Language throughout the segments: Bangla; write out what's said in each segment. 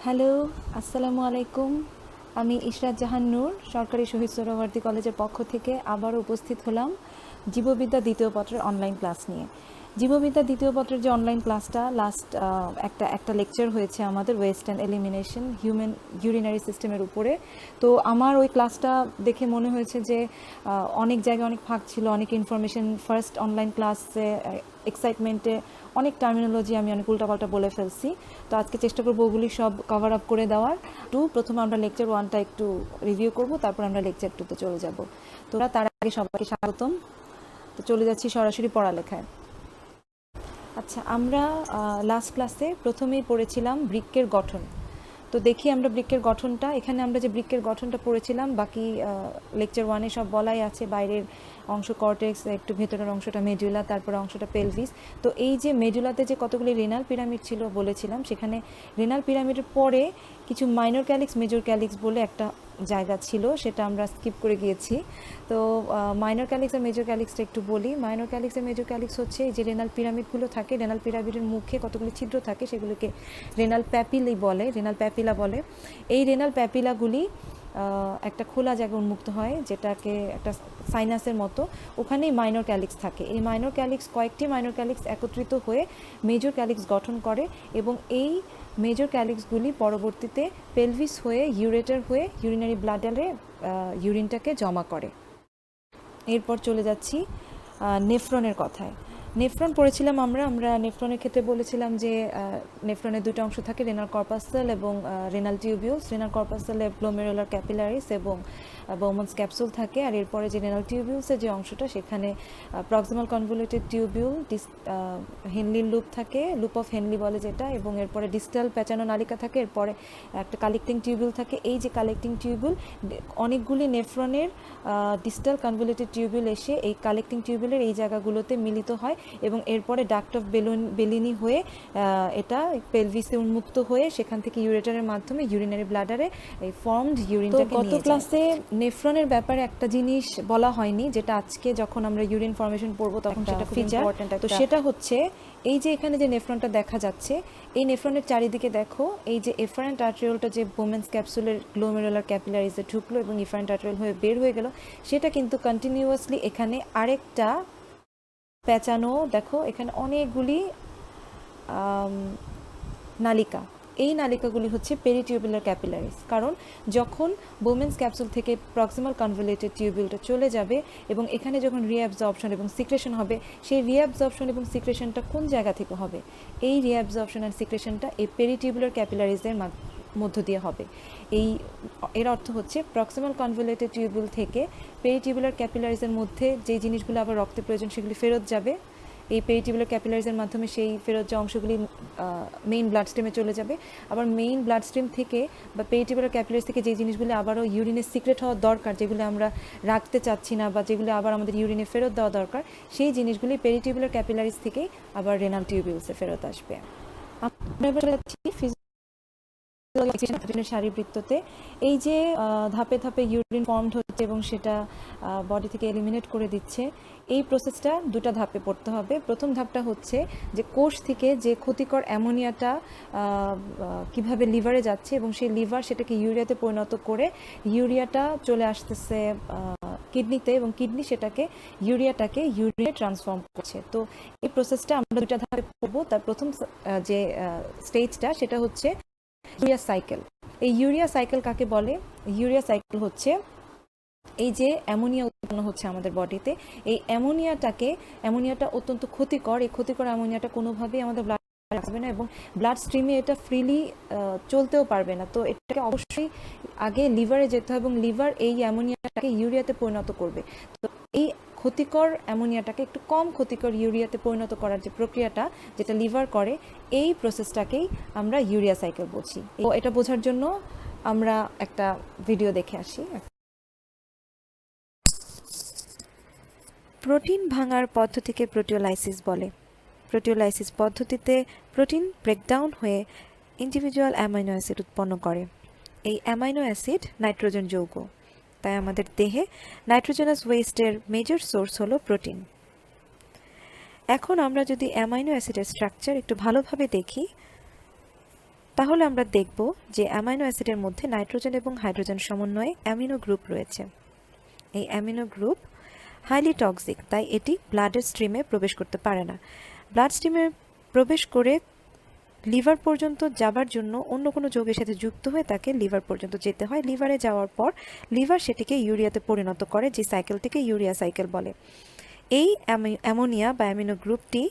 হ্যালো, আসসালামু আলাইকুম। আমি ইশরাত জাহান নূর সরকারি শহীদ সোহরাওয়ার্দী কলেজের পক্ষ থেকে আবারও উপস্থিত হলাম জীববিদ্যা দ্বিতীয় পত্রের অনলাইন ক্লাস নিয়ে। জীববিদ্যা দ্বিতীয় পত্রের যে অনলাইন ক্লাসটা লাস্ট একটা লেকচার হয়েছে আমাদের West and elimination human urinary সিস্টেমের উপরে। তো আমার ওই ক্লাসটা দেখে মনে হয়েছে যে অনেক জায়গায় অনেক ফাঁক ছিল, অনেক ইনফরমেশন। ফার্স্ট অনলাইন ক্লাসে এক্সাইটমেন্টে অনেক টার্মিনোলজি আমি অনেক উল্টাপাল্টা বলে ফেলছি। তো আজকে চেষ্টা করবো ওগুলি সব কভার আপ করে দেওয়ার। প্রথমে আমরা লেকচার ওয়ানটা একটু রিভিউ করব, তারপর আমরা লেকচার টুতে চলে যাব। তো তার আগে সবাইকে স্বাগতম। তো চলে যাচ্ছি সরাসরি পড়ালেখায়। আচ্ছা, আমরা লাস্ট ক্লাসে প্রথমেই পড়েছিলাম বৃক্কের গঠন। তো দেখি আমরা বৃক্কের গঠনটা, এখানে আমরা যে বৃক্কের গঠনটা পড়েছিলাম বাকি লেকচার ওয়ানে সব বলাই আছে। বাইরের অংশ কর্টেক্স, একটু ভেতরের অংশটা মেডুলা, তারপরে অংশটা পেলভিস। তো এই যে মেডুলাতে যে কতগুলি রেনাল পিরামিড ছিল বলেছিলাম, সেখানে রেনাল পিরামিডের পরে কিছু মাইনর ক্যালিক্স মেজর ক্যালিক্স বলে একটা জায়গা ছিল, সেটা আমরা স্কিপ করে গিয়েছি। তো মাইনর ক্যালিক্স আর মেজর ক্যালিক্সটা একটু বলি। মাইনর ক্যালিক্স আর মেজর ক্যালিক্স হচ্ছে যে রেনাল পিরামিডগুলো থাকে, রেনাল পিরামিডের মুখে কতগুলি ছিদ্র থাকে, সেগুলোকে রেনাল প্যাপিলা বলে। এই রেনাল প্যাপিলাগুলি একটা খোলা জায়গা উন্মুক্ত হয়, যেটাকে একটা সাইনাসের মতো, ওখানেই মাইনর ক্যালিক্স থাকে। এই মাইনর ক্যালিক্স, কয়েকটি মাইনর ক্যালিক্স একত্রিত হয়ে মেজর ক্যালিক্স গঠন করে এবং এই মেজর ক্যালিক্সগুলি পরবর্তীতে পেলভিস হয়ে ইউরেটার হয়ে ইউরিনারি ব্লাডারে ইউরিনটাকে জমা করে। এরপর চলে যাচ্ছি নেফ্রনের কথায়। নেফ্রন পড়েছিলাম আমরা নেফ্রনের ক্ষেত্রে বলেছিলাম যে নেফ্রনের দুটো অংশ থাকে, রেনাল কর্পাসেল এবং রেনাল টিউবিউলস। রেনাল কর্পাসেলে গ্লোমেরুলার ক্যাপিলারিস এবং বোমান্স ক্যাপসুল থাকে। আর এরপরে যে রেনাল টিউবিউলসের যে অংশটা, সেখানে প্রক্সিমাল কনভলিউটেড টিউবিউল, হেনলির লুপ থাকে, লুপ অফ হেনলি বলে যেটা, এবং এরপরে ডিস্টাল প্যাচানো নালিকা থাকে, এরপরে একটা কালেক্টিং টিউবিউল থাকে। এই যে কালেক্টিং টিউবিউল, অনেকগুলি নেফ্রনের ডিস্টাল কনভলিউটেড টিউবিউল এসে এই কালেক্টিং টিউবিউলের এই জায়গাগুলোতে মিলিত হয় এবং এরপরে ডাক্ট অফ বেলিনি হয়ে এটা পেলভিসে উন্মুক্ত হয়ে সেখান থেকে ইউরেটারের মাধ্যমে ইউরিনারি ব্লাডারে এই ফর্মড ইউরিনটাকে নিয়ে যায়। গত ক্লাসে নেফ্রনের ব্যাপারে একটা জিনিস বলা হয়নি, যেটা আজকে যখন আমরা ইউরিন ফর্মেশন পড়বো তখন সেটা খুব ইম্পর্টেন্ট। তো সেটা হচ্ছে এই যে এখানে যে নেফ্রনটা দেখা যাচ্ছে, এই নেফ্রনের চারিদিকে দেখো এই যে এফারেন্ট আর্টেরিওলটা যে বোমেন্স ক্যাপসুলের গ্লোমেরুলার ক্যাপিলারিসে ঢুকলো এবং এফারেন্ট আর্টেরিওল হয়ে বের হয়ে গেল, সেটা কিন্তু কন্টিনিউয়াসলি এখানে আরেকটা পেঁচানো, দেখো এখানে অনেকগুলি নালিকা। এই নালিকাগুলি হচ্ছে পেরিটিউবুলার ক্যাপিলারিস। কারণ যখন বোমেন্স ক্যাপসুল থেকে প্রক্সিমাল কনভলিউটেড টিউবিউলটা চলে যাবে এবং এখানে যখন রিঅ্যাবজর্পশন এবং সিক্রেশন হবে, সেই রিঅ্যাবজর্পশন এবং সিক্রেশনটা কোন জায়গা থেকে হবে? এই রিঅ্যাবজর্পশন অ্যান্ড সিক্রেশনটা এই পেরিটিউবুলার ক্যাপিলারিসের মধ্য দিয়ে হবে। এর অর্থ হচ্ছে প্রক্সিমাল কনভলিউটেড টিউবিউল থেকে পেরিটিউবুলার ক্যাপিলারিসের মধ্যে যে জিনিসগুলো আবার রক্তের প্রয়োজন সেগুলি ফেরত যাবে, এই পেরিটিউবুলার ক্যাপিলারিসের মাধ্যমে সেই ফেরত যাওয়া অংশগুলি মেইন ব্লাড স্ট্রিমে চলে যাবে। আবার মেইন ব্লাড স্ট্রিম থেকে বা পেরিটিউবুলার ক্যাপিলারিস থেকে যে জিনিসগুলি আবারও ইউরিনে সিক্রেট হওয়া দরকার, যেগুলো আমরা রাখতে চাচ্ছি না বা যেগুলো আবার আমাদের ইউরিনে ফেরত দেওয়া দরকার, সেই জিনিসগুলি পেরিটিউবুলার ক্যাপিলারিস থেকেই আবার রেনাল টিউবিউলসে ফেরত আসবে। আমরা এবার শারীরবৃত্ততে এই যে ধাপে ধাপে ইউরিন ফর্মড হচ্ছে এবং সেটা বডি থেকে এলিমিনেট করে দিচ্ছে, এই প্রসেসটা দুটা ধাপে পড়তে হবে। প্রথম ধাপটা হচ্ছে যে কোষ থেকে যে ক্ষতিকর অ্যামোনিয়াটা কিভাবে লিভারে যাচ্ছে এবং সেই লিভার সেটাকে ইউরিয়াতে পরিণত করে ইউরিয়াটা চলে আসতেছে কিডনিতে এবং কিডনি সেটাকে ইউরিয়াটাকে ইউরিনে ট্রান্সফর্ম করছে। তো এই প্রসেসটা আমরা দুটা ধাপে পড়বো। তার প্রথম যে স্টেজটা সেটা হচ্ছে ইউরিয়া সাইকেল। এই ইউরিয়া সাইকেল কাকে বলে? ইউরিয়া সাইকেল হচ্ছে এই যে অ্যামোনিয়া উৎপন্ন হচ্ছে আমাদের বডিতে, এই অ্যামোনিয়াটা অত্যন্ত ক্ষতিকর। এই ক্ষতিকর অ্যামোনিয়াটা কোনোভাবেই আমাদের ব্লাড আসবে না এবং ব্লাড স্ট্রিমে এটা ফ্রিলি চলতেও পারবে না। তো এটাকে অবশ্যই আগে লিভারে যেতে হবে এবং লিভার এই অ্যামোনিয়াটাকে ইউরিয়াতে পরিণত করবে। তো এই ক্ষতিকর অ্যামোনিয়াটাকে একটু কম ক্ষতিকর ইউরিয়াতে পরিণত করার যে প্রক্রিয়াটা, যেটা লিভার করে, এই প্রসেসটাকেই আমরা ইউরিয়া সাইকেল বলছি। তো এটা বোঝার জন্য আমরা একটা ভিডিও দেখে আসি। প্রোটিন ভাঙার পদ্ধতিকে প্রোটিওলাইসিস বলে। প্রোটিওলাইসিস পদ্ধতিতে প্রোটিন ব্রেকডাউন হয়ে ইন্ডিভিজুয়াল অ্যামাইনো অ্যাসিড উৎপন্ন করে। এই অ্যামাইনো অ্যাসিড নাইট্রোজেন যৌগ, তাই আমাদের দেহে নাইট্রোজেনাস ওয়েস্টের মেজর সোর্স হলো প্রোটিন। এখন আমরা যদি অ্যামাইনো অ্যাসিডের স্ট্রাকচার একটু ভালোভাবে দেখি, তাহলে আমরা দেখব যে অ্যামাইনো অ্যাসিডের মধ্যে নাইট্রোজেন এবং হাইড্রোজেন সমন্বয়ে অ্যামিনো গ্রুপ রয়েছে। এই অ্যামিনো গ্রুপ হাইলি টক্সিক, তাই এটি ব্লাডের স্ট্রিমে প্রবেশ করতে পারে না। ব্লাড স্ট্রিমে প্রবেশ করে লিভার পর্যন্ত যাবার জন্য অন্য কোনো যৌগের সাথে যুক্ত হয়ে তাকে লিভার পর্যন্ত যেতে হয়। লিভারে যাওয়ার পর লিভার সেটিকে ইউরিয়াতে পরিণত করে, যে সাইকেলটিকে ইউরিয়া সাইকেল বলে। এই অ্যামোনিয়া বা অ্যামিনো গ্রুপটি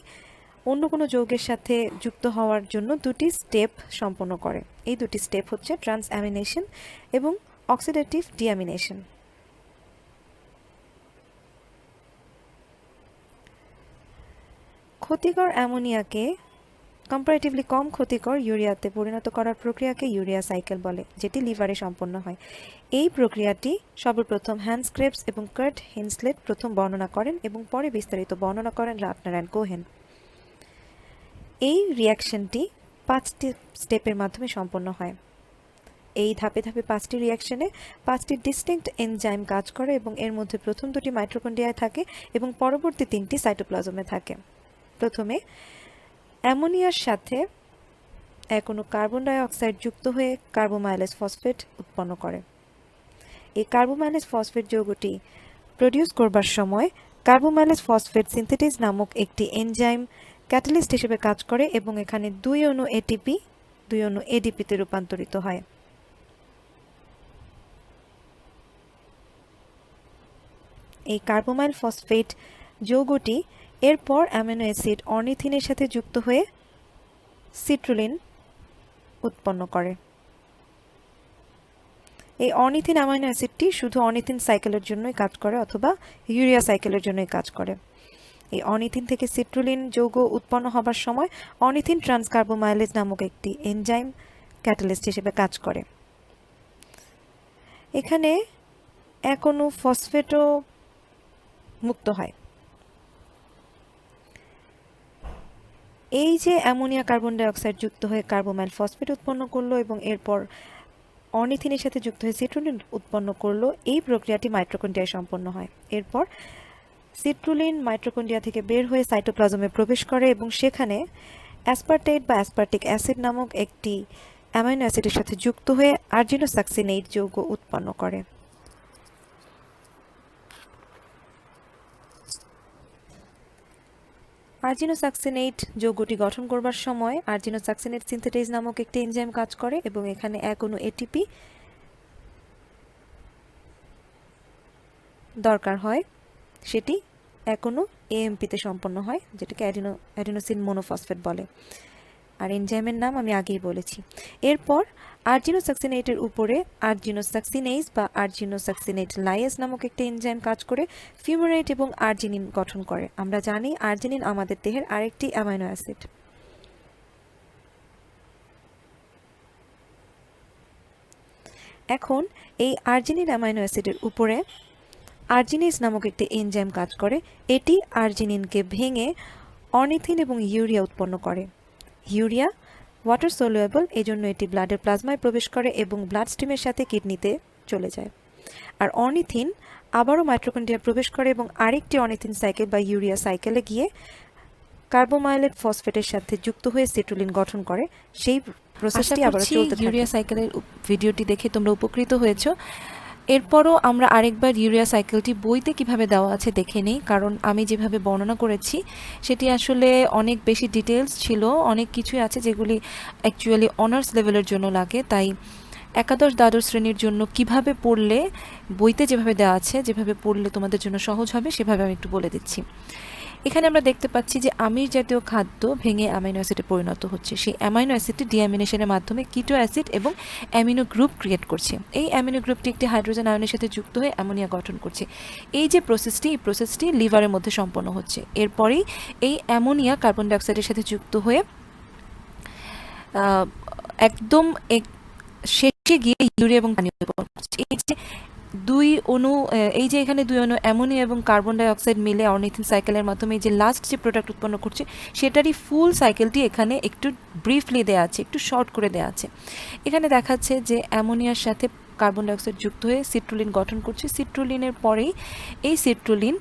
অন্য কোনো যৌগের সাথে যুক্ত হওয়ার জন্য দুটি স্টেপ সম্পন্ন করে। এই দুটি স্টেপ হচ্ছে ট্রান্সঅ্যামিনেশন এবং অক্সিডেটিভ ডিঅ্যামিনেশন। ক্ষতিকর অ্যামোনিয়াকে কম্পারেটিভলি কম ক্ষতিকর ইউরিয়াতে পরিণত করার প্রক্রিয়াকে ইউরিয়া সাইকেল বলে, যেটি লিভারে সম্পন্ন হয়। এই প্রক্রিয়াটি সর্বপ্রথম হ্যান্স ক্রেবস এবং কার্ট হিন্সলেট প্রথম বর্ণনা করেন এবং পরে বিস্তারিত বর্ণনা করেন রাটনার অ্যান্ড কোহেন। এই রিয়াকশনটি 5টি স্টেপের মাধ্যমে সম্পন্ন হয়। এই ধাপে ধাপে 5টি রিয়াকশনে 5টি ডিস্টিংক্ট এনজাইম কাজ করে এবং এর মধ্যে প্রথম 2টি মাইটোকন্ড্রিয়ায় থাকে এবং পরবর্তী 3টি সাইটোপ্লাজমে থাকে। প্রথমে অ্যামোনিয়ার সাথে এক অণু কার্বন ডাই অক্সাইড যুক্ত হয়ে কার্বোমাইলেজ ফসফেট উৎপন্ন করে। এই কার্বোমাইলেজ ফসফেট যৌগটি প্রডিউস করবার সময় কার্বোমাইলেজ ফসফেট সিনথেটিজ নামক একটি এনজাইম ক্যাটালিস্ট হিসেবে কাজ করে এবং এখানে 2 অণু এটিপি 2 অণু এডিপিতে রূপান্তরিত হয়। এই কার্বোমাইল ফসফেট যৌগটি এরপর অ্যামিনো অ্যাসিড অর্নিথিনের সাথে যুক্ত হয়ে সিট্রুলিন উৎপন্ন করে। এই অর্নিথিন অ্যামিনো অ্যাসিডটি শুধু অর্নিথিন সাইকেলের জন্যই কাজ করে অথবা ইউরিয়া সাইকেলের জন্যই কাজ করে। এই অর্নিথিন থেকে সিট্রুলিন যৌগ উৎপন্ন হবার সময় অর্নিথিন ট্রান্সকার্বোমাইলেজ নামক একটি এনজাইম ক্যাটালিস্ট হিসেবে কাজ করে। এখানে এক অণু ফসফেটও মুক্ত হয়। এই যে অ্যামোনিয়া কার্বন ডাই অক্সাইড যুক্ত হয়ে কার্বোমাইল ফসফেট উৎপন্ন করলো এবং এরপর অর্নিথিনের সাথে যুক্ত হয়ে সিট্রুলিন উৎপন্ন করলো, এই প্রক্রিয়াটি মাইটোকন্ড্রিয়ায় সম্পন্ন হয়। এরপর সিট্রুলিন মাইটোকন্ড্রিয়া থেকে বের হয়ে সাইটোপ্লাজমে প্রবেশ করে এবং সেখানে অ্যাসপারটেট বা অ্যাসপার্টিক অ্যাসিড নামক একটি অ্যামাইনো অ্যাসিডের সাথে যুক্ত হয়ে আর্জিনোসাক্সিনেট যৌগ উৎপন্ন করে। আর্জিনোসাক্সিনেট যৌগটি গঠন করবার সময় আর্জিনোসাক্সিনেট সিনথেটেজ নামক একটি এনজাইম কাজ করে এবং এখানে এক অণু এটিপি দরকার হয়, সেটি এক অণু এএমপিতে সম্পন্ন হয়, যেটাকে অ্যাডিনোসিন মোনোফসফেট বলে। আর এনজাইমের নাম আমি আগেই বলেছি। এরপর আর্জিনোসাক্সিনেটের উপরে আর্জিনোসাক্সিনেজ বা আর্জিনোসাক্সিনেট লাইয়েজ নামক একটি এনজাইম কাজ করে ফিউমারেট এবং আর্জিনিন গঠন করে। আমরা জানি আর্জিনিন আমাদের দেহের আরেকটি অ্যামাইনো অ্যাসিড। এখন এই আর্জিনিন অ্যামাইনো অ্যাসিডের উপরে আর্জিনেজ নামক একটি এনজাইম কাজ করে। এটি আর্জিনিনকে ভেঙে অর্নিথিন এবং ইউরিয়া উৎপন্ন করে। ইউরিয়া ওয়াটার সলিউবল, এজন্য এটি ব্লাডের প্লাজমায় প্রবেশ করে এবং ব্লাড স্ট্রিমের সাথে কিডনিতে চলে যায়। আর অর্নিথিন আবারও মাইটোকন্ড্রিয়ায় প্রবেশ করে এবং আরেকটি অর্নিথিন সাইকেল বা ইউরিয়া সাইকেলে গিয়ে কার্বোমাইলেট ফসফেটের সাথে যুক্ত হয়ে সিট্রুলিন গঠন করে। সেই প্রসেসটি আবার চলতে থাকে। ইউরিয়া সাইকেলের ভিডিওটি দেখে তোমরা উপকৃত হয়েছো। এরপরও আমরা আরেকবার ইউরিয়া সাইকেলটি বইতে কিভাবে দেওয়া আছে দেখে নিই, কারণ আমি যেভাবে বর্ণনা করেছি সেটি আসলে অনেক বেশি ডিটেলস ছিল, অনেক কিছুই আছে যেগুলি অ্যাকচুয়ালি অনার্স লেভেলের জন্য লাগে। তাই একাদশ দ্বাদশ শ্রেণীর জন্য কিভাবে পড়লে বইতে যেভাবে দেওয়া আছে, যেভাবে পড়লে তোমাদের জন্য সহজ হবে সেভাবে আমি একটু বলে দিচ্ছি। এখানে আমরা দেখতে পাচ্ছি যে আমিষ জাতীয় খাদ্য ভেঙে অ্যামাইনো অ্যাসিডে পরিণত হচ্ছে। সেই অ্যামাইনো অ্যাসিডটি ডিঅ্যামিনেশনের মাধ্যমে কিটো অ্যাসিড এবং অ্যামিনো গ্রুপ ক্রিয়েট করছে। এই অ্যামিনো গ্রুপটি একটি হাইড্রোজেন আয়নের সাথে যুক্ত হয়ে অ্যামোনিয়া গঠন করছে। এই যে প্রসেসটি, এই প্রসেসটি লিভারের মধ্যে সম্পন্ন হচ্ছে। এরপরেই এই অ্যামোনিয়া কার্বন ডাইঅক্সাইডের সাথে যুক্ত হয়ে একদম শেষে গিয়ে ইউরিয়া এবং পানি উৎপন্ন করছে। এই যে দুই অণু, এই যে এখানে দুই অণু অ্যামোনিয়া এবং কার্বন ডাই অক্সাইড মিলে অর্নিথিন সাইকেলের মাধ্যমে যে লাস্ট যে প্রোডাক্ট উৎপন্ন করছে সেটারই ফুল সাইকেলটি এখানে একটু ব্রিফলি দেওয়া আছে, একটু শর্ট করে দেওয়া আছে। এখানে দেখাচ্ছে যে অ্যামোনিয়ার সাথে কার্বন ডাই অক্সাইড যুক্ত হয়ে সিট্রুলিন গঠন করছে। সিট্রুলিনের পরেই এই সিট্রুলিন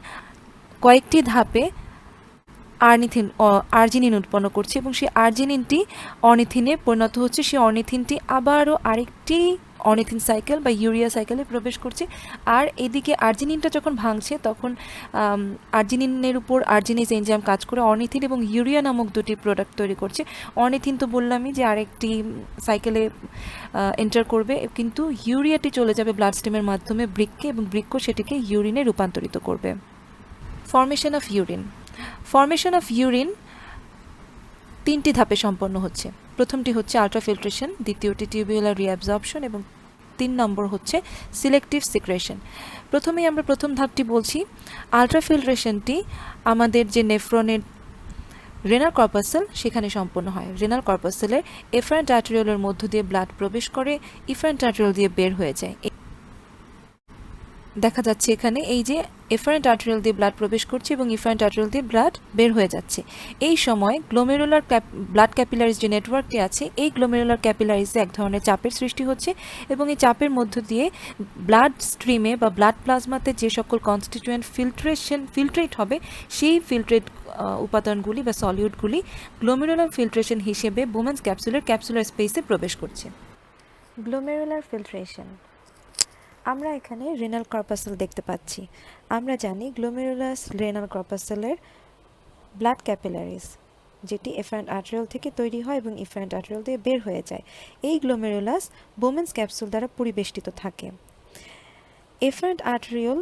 কয়েকটি ধাপে আর্জিনিন উৎপন্ন করছে এবং সেই আর্জিনিনটি অর্নিথিনে পরিণত হচ্ছে। সেই অর্নিথিনটি আবারও আরেকটি অর্নিথিন সাইকেল বা ইউরিয়া সাইকেলে প্রবেশ করছে। আর এদিকে আর্জিনিনটা যখন ভাঙছে তখন আর্জিনিনের উপর আর্জিনিজ এনজাইম কাজ করে অর্নিথিন এবং ইউরিয়া নামক দুটি প্রোডাক্ট তৈরি করছে। অর্নিথিন তো বললামই যে আরেকটি সাইকেলে এন্টার করবে, কিন্তু ইউরিয়াটি চলে যাবে ব্লাড স্ট্রিমের মাধ্যমে বৃক্কে এবং বৃক্ক সেটিকে ইউরিনে রূপান্তরিত করবে। Formation of urine. Formation of urine 3টি ধাপে সম্পন্ন হচ্ছে। প্রথমটি হচ্ছে আলট্রাফিল্ট্রেশন, দ্বিতীয়টি টিউবিউলার রিঅ্যাবজর্পশন এবং 3 নম্বর হচ্ছে সিলেক্টিভ সিক্রেশন। প্রথমেই আমরা প্রথম ধাপটি বলছি। আলট্রাফিল্ট্রেশনটি আমাদের যে নেফ্রনের রেনাল কর্পাসেল সেখানে সম্পন্ন হয়। রেনাল কর্পাসেলের এফারেন্ট আর্টেরিওলের মধ্য দিয়ে ব্লাড প্রবেশ করে, ইফারেন্ট আর্টেরিওল দিয়ে বের হয়ে যায়। দেখা যাচ্ছে এখানে এই যে এফারেন্ট আর্টেরিওল দিয়ে ব্লাড প্রবেশ করছে এবং ইফারেন্ট আর্টেরিওল দিয়ে ব্লাড বের হয়ে যাচ্ছে। এই সময় গ্লোমেরুলার ব্লাড ক্যাপিলারিজ যে নেটওয়ার্কটি আছে, এই গ্লোমেরুলার ক্যাপিলারিজে এক ধরনের চাপের সৃষ্টি হচ্ছে এবং এই চাপের মধ্য দিয়ে ব্লাড স্ট্রিমে বা ব্লাড প্লাজমাতে যে সকল কনস্টিটিউয়েন্ট ফিল্ট্রেট হবে, সেই ফিল্ট্রেট উপাদানগুলি বা সলিউটগুলি গ্লোমেরুলার ফিল্ট্রেশন হিসেবে বোম্যান্স ক্যাপসুলার স্পেসে প্রবেশ করছে। Glomerular filtration. আমরা এখানে রেনাল কর্পাসেল দেখতে পাচ্ছি। আমরা জানি গ্লোমেরুলাস রেনাল কর্পাসেলের ব্লাড ক্যাপিলারিজ যেটি এফারেন্ট আর্টেরিওল থেকে তৈরি হয় এবং ইফারেন্ট আর্টেরিওল দিয়ে বের হয়ে যায়। এই গ্লোমেরুলাস বোম্যান্স ক্যাপসুল দ্বারা পরিবেষ্টিত থাকে। এফারেন্ট আর্টেরিওল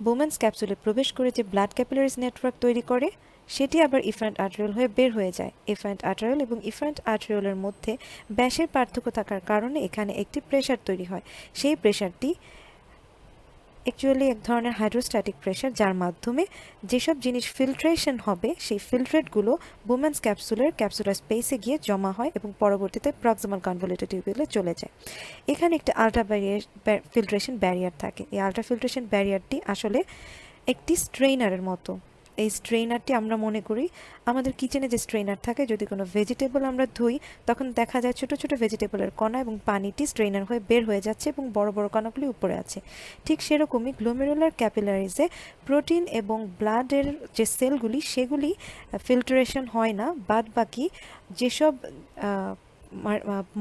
বোম্যান্স ক্যাপসুলে প্রবেশ করে যে ব্লাড ক্যাপিলারিজ নেটওয়ার্ক তৈরি করে, সেটি আবার ইফারেন্ট আর্টেরিওল হয়ে বের হয়ে যায়। এফারেন্ট আর্টেরিওল এবং ইফারেন্ট আর্টেরিওলের মধ্যে ব্যাসের পার্থক্য থাকার কারণে এখানে একটি প্রেশার তৈরি হয়। সেই প্রেশারটি অ্যাকচুয়ালি এক ধরনের হাইড্রোস্ট্যাটিক প্রেশার, যার মাধ্যমে যেসব জিনিস ফিল্ট্রেশন হবে সেই ফিল্ট্রেটগুলো বোম্যান্স ক্যাপসুলার স্পেসে গিয়ে জমা হয় এবং পরবর্তীতে প্রক্সিমাল কনভলিউটেড টিউবিউলে চলে যায়। এখানে একটা ফিল্ট্রেশন ব্যারিয়ার থাকে। এই ফিল্ট্রেশন ব্যারিয়ারটি আসলে একটি স্ট্রেইনারের মতো। এই স্ট্রেইনারটি আমরা মনে করি আমাদের কিচেনে যে স্ট্রেইনার থাকে, যদি কোনো ভেজিটেবল আমরা ধুই তখন দেখা যায় ছোটো ছোটো ভেজিটেবলের কণা এবং পানিটি স্ট্রেইনার হয়ে বের হয়ে যাচ্ছে এবং বড় বড় কণাগুলি উপরে আছে। ঠিক সেরকমই গ্লোমেরুলার ক্যাপিলারিজে প্রোটিন এবং ব্লাডের যে সেলগুলি সেগুলি ফিল্টারেশন হয় না, বাদ বাকি যেসব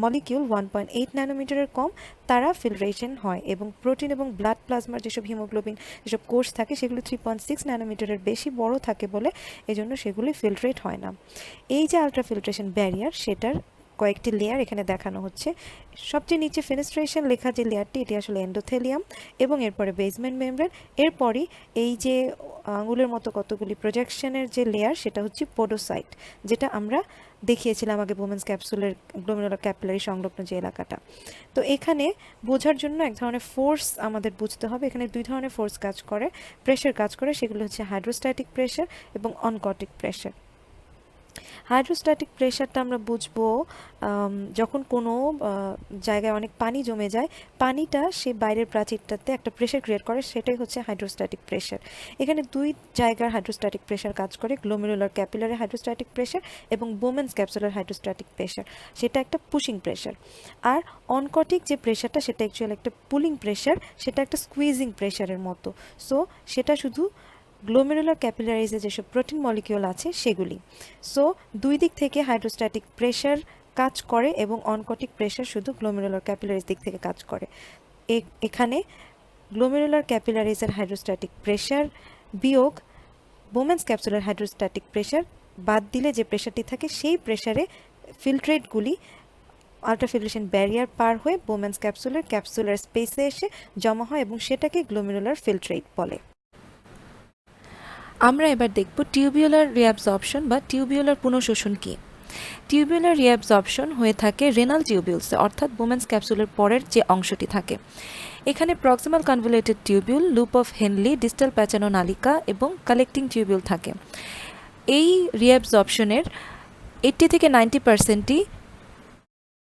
মলিকিউল 1.8 ন্যানোমিটারের কম তারা ফিল্ট্রেশন হয় এবং প্রোটিন এবং ব্লাড প্লাজমার যেসব হিমোগ্লোবিন যেসব কোষ থাকে সেগুলো 3.6 ন্যানোমিটারের বেশি বড় থাকে বলে এজন্য সেগুলি ফিল্ট্রেট হয় না। এই যে আলট্রাফিল্ট্রেশন ব্যারিয়ার, সেটার কয়েকটি লেয়ার এখানে দেখানো হচ্ছে। সবচেয়ে নিচে ফেনেস্ট্রেশন লেখা যে লেয়ারটি, এটি আসলে এন্ডোথেলিয়াম এবং এরপরে বেসমেন্ট মেমব্রেন। এরপরই এই যে আঙুলের মতো কতগুলি প্রজেকশনের যে লেয়ার, সেটা হচ্ছে পোডোসাইট, যেটা আমরা দেখিয়েছিলাম আগে বোম্যান্স ক্যাপসুলের গ্লোমেরুলার ক্যাপিলারি সংলগ্ন যে এলাকাটা। তো এখানে বোঝার জন্য এক ধরনের ফোর্স আমাদের বুঝতে হবে। এখানে 2 ধরনের ফোর্স কাজ করে, প্রেশার কাজ করে। সেগুলো হচ্ছে হাইড্রোস্ট্যাটিক প্রেশার এবং অনকটিক প্রেশার। হাইড্রোস্ট্যাটিক প্রেশারটা আমরা বুঝবো যখন কোনো জায়গায় অনেক পানি জমে যায়, পানিটা সে বাইরের প্রাচীরটাতে একটা প্রেশার ক্রিয়েট করে, সেটাই হচ্ছে হাইড্রোস্ট্যাটিক প্রেশার। এখানে 2 জায়গার হাইড্রোস্ট্যাটিক প্রেশার কাজ করে, গ্লোমেরুলার ক্যাপিলারি হাইড্রোস্ট্যাটিক প্রেশার এবং বোম্যান্স ক্যাপসুলার হাইড্রোস্ট্যাটিক প্রেশার, সেটা একটা পুশিং প্রেশার। আর অনকটিক যে প্রেশারটা সেটা অ্যাকচুয়ালি একটা পুলিং প্রেশার, সেটা একটা স্কুইজিং প্রেশারের মতো। সো সেটা শুধু গ্লোমেরুলার ক্যাপিলারিজে যেসব প্রোটিন মলিকিউল আছে সেগুলি। সো 2 দিক থেকে হাইড্রোস্ট্যাটিক প্রেশার কাজ করে এবং অনকটিক প্রেশার শুধু গ্লোমেরুলার ক্যাপিলারিজ দিক থেকে কাজ করে। এখানে গ্লোমেরুলার ক্যাপিলারিজের হাইড্রোস্ট্যাটিক প্রেশার বিয়োগ বোম্যান্স ক্যাপসুলার হাইড্রোস্ট্যাটিক প্রেশার বাদ দিলে যে প্রেশারটি থাকে, সেই প্রেশারে ফিল্ট্রেটগুলি আলট্রাফিল্ট্রেশন ব্যারিয়ার পার হয়ে বোম্যান্স ক্যাপসুলার স্পেসে এসে জমা হয় এবং সেটাকে গ্লোমেরুলার ফিল্ট্রেট বলে। আমরা এবার দেখব টিউবিউলার রিঅ্যাবজর্পশন বা টিউবিউলার পুনঃশোষণ কী। টিউবিউলার রিঅ্যাবজর্পশন হয়ে থাকে রেনাল টিউবিউলসে, অর্থাৎ বোম্যান্স ক্যাপসুলের পরের যে অংশটি থাকে। এখানে proximal convoluted tubule, loop of Henle, distal প্যাচানো নালিকা এবং কালেক্টিং টিউবিউল থাকে। এই রিঅ্যাবজর্পশনের 80 থেকে 90%ই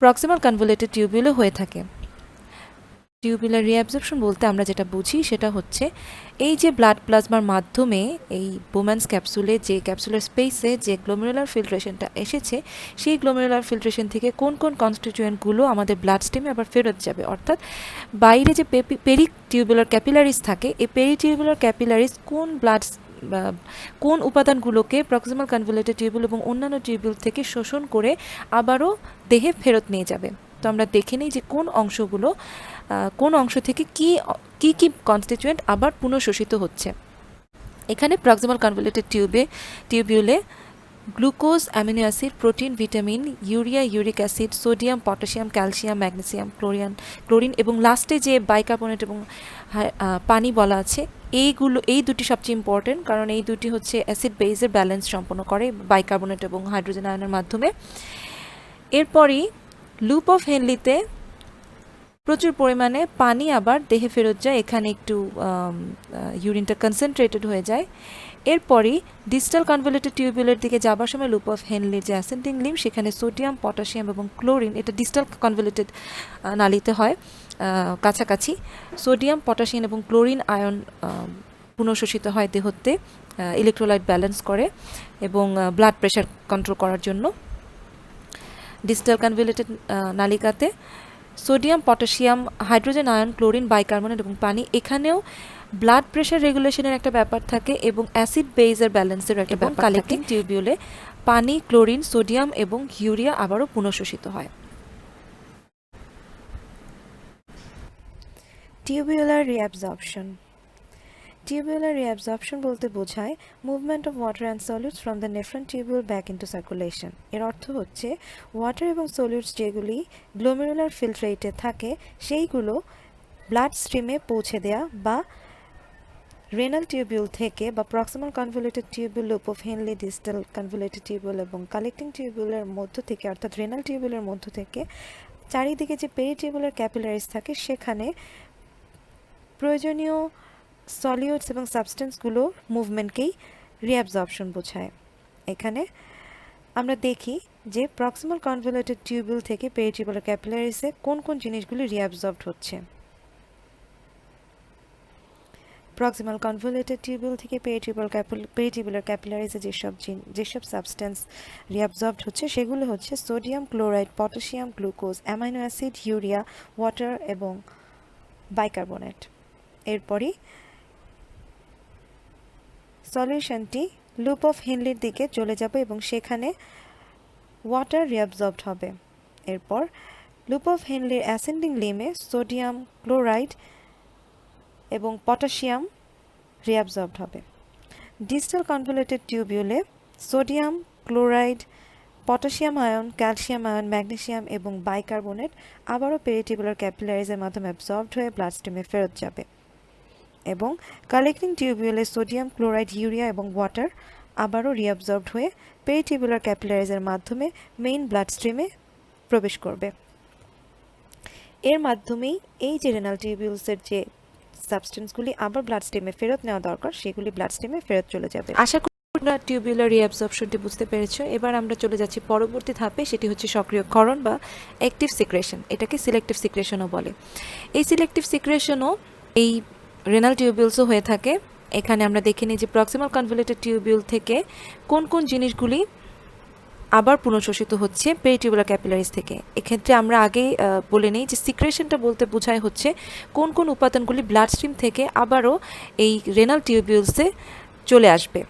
প্রক্সিমাল কনভলিউটেড টিউবিউলে হয়ে থাকে। টিউবুলার রিঅ্যাবজর্পশন বলতে আমরা যেটা বুঝি সেটা হচ্ছে এই যে ব্লাড প্লাজমার মাধ্যমে এই বোম্যান্স ক্যাপসুলে যে ক্যাপসুলার স্পেসে যে গ্লোমেরুলার ফিল্ট্রেশনটা এসেছে, সেই গ্লোমেরুলার ফিল্ট্রেশন থেকে কোন কোন কনস্টিটিউয়েন্টগুলো আমাদের ব্লাড স্ট্রিমে আবার ফেরত যাবে, অর্থাৎ বাইরে যে পেরি টিউবুলার ক্যাপিলারিজ থাকে, এই পেরি টিউবুলার ক্যাপিলারিজ কোন ব্লাড কোন উপাদানগুলোকে প্রক্সিমাল কনভলিউটেড টিউবিউল এবং অন্যান্য টিউবিউল থেকে শোষণ করে আবারও দেহে ফেরত নিয়ে যাবে। তো আমরা দেখে নিই যে কোন অংশ থেকে কি কি কনস্টিটিউয়েন্ট আবার পুনঃশোষিত হচ্ছে। এখানে প্রক্সিমাল কনভলিউটেড টিউবিউলে glucose, amino acid, protein, vitamin, urea, uric acid, sodium, potassium, calcium, magnesium, chlorine এবং লাস্টে যে বাইকার্বনেট এবং পানি বলা আছে, এই দুটি সবচেয়ে ইম্পর্টেন্ট, কারণ এই দুটি হচ্ছে অ্যাসিড বেসের ব্যালেন্স সম্পন্ন করে বাইকার্বনেট এবং হাইড্রোজেন আয়নের মাধ্যমে। এরপরই লুপ অফ হেনলিতে প্রচুর পরিমাণে পানি আবার দেহে ফেরত যায়, এখানে একটু ইউরিনটা কনসেন্ট্রেটেড হয়ে যায়। এরপরই ডিস্টাল কনভলিউটেড টিউবিউলের দিকে যাবার সময় লুপ অফ হেনলির যে অ্যাসেন্ডিং লিম্ব, সেখানে সোডিয়াম, পটাশিয়াম এবং ক্লোরিন, এটা ডিস্টাল কনভলিউটেড নালীতে হয় কাছাকাছি, সোডিয়াম, পটাশিয়াম এবং ক্লোরিন আয়ন পুনঃশোষিত হয় দেহতে ইলেকট্রোলাইট ব্যালেন্স করে এবং ব্লাড প্রেশার কন্ট্রোল করার জন্য। ডিস্টাল কনভলিউটেড নালিকাতে sodium, potassium, hydrogen ion, chlorine, bicarbonate এবং পানি, এখানেও ব্লাড প্রেশার রেগুলেশনের একটা ব্যাপার থাকে এবং অ্যাসিড বেসের ব্যালেন্সের একটা ব্যাপার থাকে। কালেক্টিং টিউবিউলে পানি, ক্লোরিন, সোডিয়াম এবং ইউরিয়া আবারও পুনঃশোষিত হয়। Tubular reabsorption. টিউবিউলার রিঅ্যাবজর্পশন বলতে বোঝায় movement of water and solutes from the nephron tubule back into circulation. এর অর্থ হচ্ছে ওয়াটার এবং সলিউডস যেগুলি গ্লোমেরুলার ফিল্ট্রেটে থাকে সেইগুলো ব্লাড স্ট্রিমে পৌঁছে দেয়া বা রেনাল টিউবিউল থেকে বা proximal convoluted tubule, loop of Henle, distal convoluted tubule এবং কালেক্টিং টিউবিউলের মধ্য থেকে অর্থাৎ রেনাল টিউবিউলের মধ্য থেকে চারিদিকে যে পেরিটিউবুলার ক্যাপিলারিজ থাকে সেখানে প্রয়োজনীয় সলিউডস এবং সাবস্টেন্সগুলোর মুভমেন্টকেই রিঅ্যাবজর্পশন বোঝায়। এখানে আমরা দেখি যে প্রক্সিমাল কনভলিউটেড টিউবিউল থেকে পেরিটিউবুলার ক্যাপিলারিজে কোন কোন জিনিসগুলি রিঅ্যাবজর্বড হচ্ছে। প্রক্সিমাল কনভলিউটেড টিউবিউল থেকে পেরিটিউবুলার ক্যাপিলারিজে যেসব সাবস্টেন্স রিঅ্যাবজর্বড হচ্ছে সেগুলো হচ্ছে sodium chloride, potassium, glucose, amino acid, urea, water এবং বাইকার্বনেট। এরপরই সলিউশনটি লুপ অফ হেনলির দিকে চলে যাবে এবং সেখানে ওয়াটার রিঅ্যাবজর্বড হবে। এরপর লুপ অফ হেনলির অ্যাসেন্ডিং লিমে সোডিয়াম ক্লোরাইড এবং পটাশিয়াম রিঅ্যাবজর্বড হবে। ডিস্টাল কনভলিউটেড টিউবিউলে sodium chloride, potassium ion, calcium ion, magnesium এবং বাইকার্বনেট আবারও পেরিটিউবুলার ক্যাপিলারিজের মাধ্যমে অ্যাবজর্বড হয়ে ব্লাড স্ট্রিমে ফেরত যাবে এবং কালেক্টিং টিউবিউলে সোডিয়াম ক্লোরাইড, ইউরিয়া এবং ওয়াটার আবারও রিঅ্যাবজর্বড হয়ে পেরিটিউবুলার ক্যাপিলারিজের মাধ্যমে মেইন ব্লাড স্ট্রিমে প্রবেশ করবে। এর মাধ্যমেই এই যে রেনাল টিউবিউলসের যে সাবস্টেন্সগুলি আবার ব্লাড স্ট্রিমে ফেরত নেওয়া দরকার সেগুলি ব্লাড স্ট্রিমে ফেরত চলে যাবে। আশা করি তোমরা টিউবিউলার রিঅ্যাবজর্পশনটি বুঝতে পেরেছো। এবার আমরা চলে যাচ্ছি পরবর্তী ধাপে, সেটি হচ্ছে সক্রিয়করণ বা অ্যাক্টিভ সিক্রেশন। এটাকে সিলেক্টিভ সিক্রেশনও বলে। এই সিলেক্টিভ সিক্রেশনও এই রেনাল টিউবিউলসও হয়ে থাকে। এখানে আমরা দেখে নিই যে প্রক্সিমাল কনভলিউটেড টিউবিউল থেকে কোন কোন জিনিসগুলি আবার পুনঃশোষিত হচ্ছে পেরিটিউবুলার ক্যাপিলারিজ থেকে। এক্ষেত্রে আমরা আগেই বলে নিই যে সিক্রেশনটা বলতে বোঝায় হচ্ছে কোন কোন উপাদানগুলি ব্লাড স্ট্রিম থেকে আবারও এই রেনাল টিউবিউলসে চলে আসবে।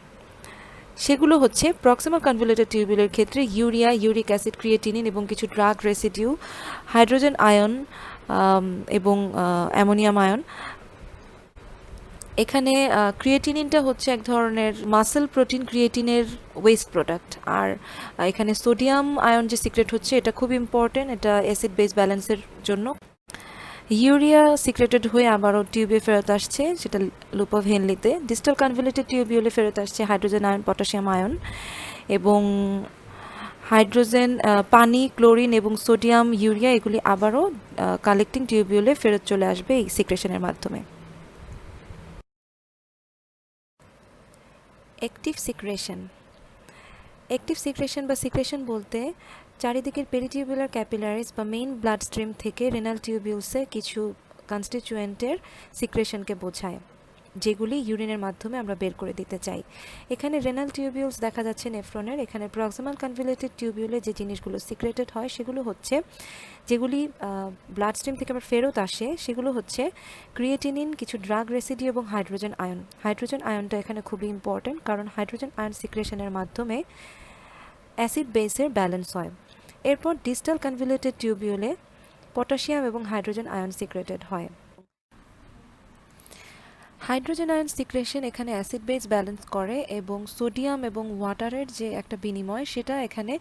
সেগুলো হচ্ছে প্রক্সিমাল কনভলিউটেড টিউবিউলের ক্ষেত্রে ইউরিয়া, ইউরিক অ্যাসিড, ক্রিয়েটিনিন এবং কিছু ড্রাগ রেসিডিউ, হাইড্রোজেন আয়ন এবং অ্যামোনিয়াম আয়ন। এখানে ক্রিয়েটিনিনটা হচ্ছে এক ধরনের মাসেল প্রোটিন ক্রিয়েটিনের ওয়েস্ট প্রোডাক্ট। আর এখানে সোডিয়াম আয়ন যে সিক্রেট হচ্ছে এটা খুব ইম্পর্টেন্ট, এটা অ্যাসিড বেস ব্যালেন্সের জন্য। ইউরিয়া সিক্রেটেড হয়ে আবারও টিউবে ফেরত আসছে, সেটা লুপ অফ হেনলিতে। ডিস্টাল কনভলিউটেড টিউবিউলে ফেরত আসছে হাইড্রোজেন আয়ন, পটাশিয়াম আয়ন এবং হাইড্রোজেন, পানি, ক্লোরিন এবং সোডিয়াম, ইউরিয়া এগুলি আবারও কালেক্টিং টিউবিউলে ফেরত চলে আসবে এই সিক্রেশনের মাধ্যমে। Active secretion. অ্যাক্টিভ সিক্রেশন বা সিক্রেশন বলতে চারিদিকের পেরিটিউবুলার ক্যাপিলারিজ বা মেইন ব্লাড স্ট্রিম থেকে রেনাল টিউবিউলসে কিছু কনস্টিটিউয়েন্টের সিক্রেশনকে বোঝায়। যেগুলি ইউরিনের মাধ্যমে আমরা বের করে দিতে চাই। এখানে রেনাল টিউবিউলস দেখা যাচ্ছে নেফ্রনের। এখানে প্রক্সিমাল কনভলিউটেড টিউবিউলে যে জিনিসগুলো সিক্রেটেড হয় সেগুলো হচ্ছে, যেগুলি ব্লাড স্ট্রিম থেকে আবার ফেরত আসে, সেগুলো হচ্ছে ক্রিয়েটিনিন, কিছু ড্রাগ রেসিডিউ এবং হাইড্রোজেন আয়ন। হাইড্রোজেন আয়নটা এখানে খুবই ইম্পর্ট্যান্ট, কারণ হাইড্রোজেন আয়ন সিক্রেশনের মাধ্যমে অ্যাসিড বেসের ব্যালেন্স হয়। এরপর ডিস্টাল কনভলিউটেড টিউবিউলে পটাশিয়াম এবং হাইড্রোজেন আয়ন সিক্রেটেড হয়। হাইড্রোজেন আয়ন সিক্রেশন এখানে অ্যাসিড বেস ব্যালেন্স করে এবং সোডিয়াম এবং ওয়াটারের যে একটা বিনিময়, সেটা এখানে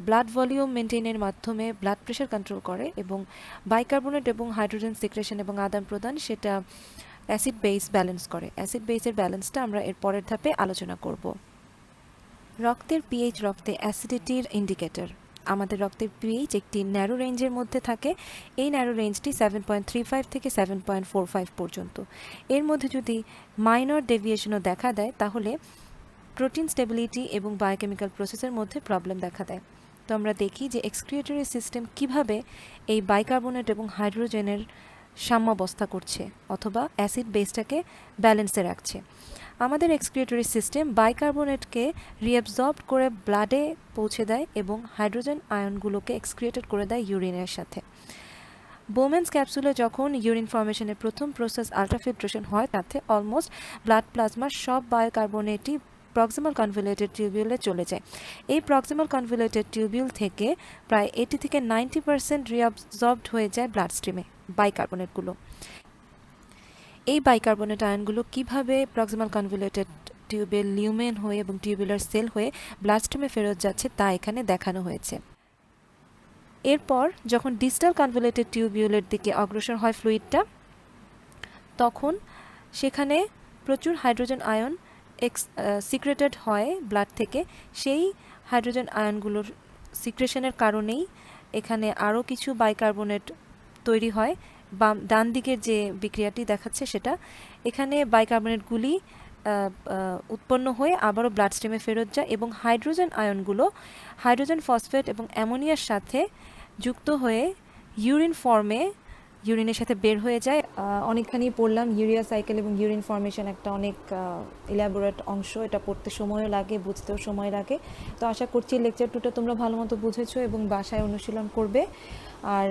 ব্লাড ভলিউম মেনটেনের মাধ্যমে ব্লাড প্রেশার কন্ট্রোল করে, এবং বাইকার্বনেট এবং হাইড্রোজেন সিক্রেশন এবং আদান প্রদান সেটা অ্যাসিড বেস ব্যালেন্স করে। অ্যাসিড বেসের ব্যালেন্সটা আমরা এর পরের ধাপে আলোচনা করব। রক্তের পিএইচ রক্তে অ্যাসিডিটির ইন্ডিকেটর। আমাদের রক্তের পিএইচ একটি ন্যারো রেঞ্জের মধ্যে থাকে। এই ন্যারো রেঞ্জটি 7.35 থেকে 7.45 পর্যন্ত। এর মধ্যে যদি মাইনর ডেভিয়েশনও দেখা দেয় তাহলে প্রোটিন স্টেবিলিটি এবং বায়োকেমিক্যাল প্রসেসের মধ্যে প্রবলেম দেখা দেয়। তো আমরা দেখি যে এক্সক্রিয়েটরি সিস্টেম কিভাবে এই বাইকার্বনেট এবং হাইড্রোজেনের সাম্যাবস্থা করছে অথবা অ্যাসিড বেসটাকে ব্যালেন্সে রাখছে। আমাদের এক্সক্রিয়েটরি সিস্টেম বাইকার্বনেটকে রিঅ্যাবজর্ব করে ব্লাডে পৌঁছে দেয় এবং হাইড্রোজেন আয়নগুলোকে এক্সক্রিয়েটেড করে দেয় ইউরিনের সাথে। বোমেন্স ক্যাপসুলে যখন ইউরিন ফর্মেশনের প্রথম প্রসেস আল্ট্রাফিল্ট্রেশন হয়, তাতে অলমোস্ট ব্লাড প্লাজমার সব বায়োকার্বনেটই প্রক্সিমাল কনভলিউটেড টিউবিউলে চলে যায়। এই প্রক্সিমাল কনভলিউটেড টিউবিউল থেকে প্রায় 80 থেকে 90% রিঅ্যাবজর্বড হয়ে যায় ব্লাড স্ট্রিমে বাইকার্বনেটগুলো। এই বাইকার্বনেট আয়নগুলো কিভাবে প্রক্সিমাল কনভলিউটেড টিউবের লিউমেন হয়ে এবং টিউবুলার সেল হয়ে ব্লাড স্ট্রিমে ফেরত যাচ্ছে তা এখানে দেখানো হয়েছে। এরপর যখন ডিস্টাল কনভলিউটেড টিউবিউলের দিকে অগ্রসর হয় ফ্লুইডটা, তখন সেখানে প্রচুর হাইড্রোজেন আয়ন সিক্রেটেড হয় ব্লাড থেকে। সেই হাইড্রোজেন আয়নগুলোর সিক্রেশনের কারণেই এখানে আরও কিছু বাইকার্বনেট তৈরি হয়। ডান দিকের যে বিক্রিয়াটি দেখাচ্ছে সেটা, এখানে বাইকার্বনেটগুলি উৎপন্ন হয়ে আবারও ব্লাড স্ট্রিমে ফেরত যায় এবং হাইড্রোজেন আয়নগুলো হাইড্রোজেন ফসফেট এবং অ্যামোনিয়ার সাথে যুক্ত হয়ে ইউরিন ফর্মে ইউরিনের সাথে বের হয়ে যায়। অনেকখানি পড়লাম। ইউরিয়া সাইকেল এবং ইউরিন ফর্মেশন একটা অনেক ইলাবোরেট অংশ, এটা পড়তে সময়ও লাগে, বুঝতেও সময় লাগে। তো আশা করছি লেকচার 2টা তোমরা ভালো মতো বুঝেছো এবং বাসায় অনুশীলন করবে। আর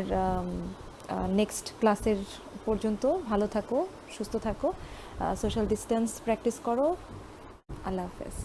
নেক্সট ক্লাসের পর্যন্ত ভালো থাকো, সুস্থ থাকো, সোশ্যাল ডিস্টেন্স প্র্যাকটিস করো। আল্লাহ হাফেজ।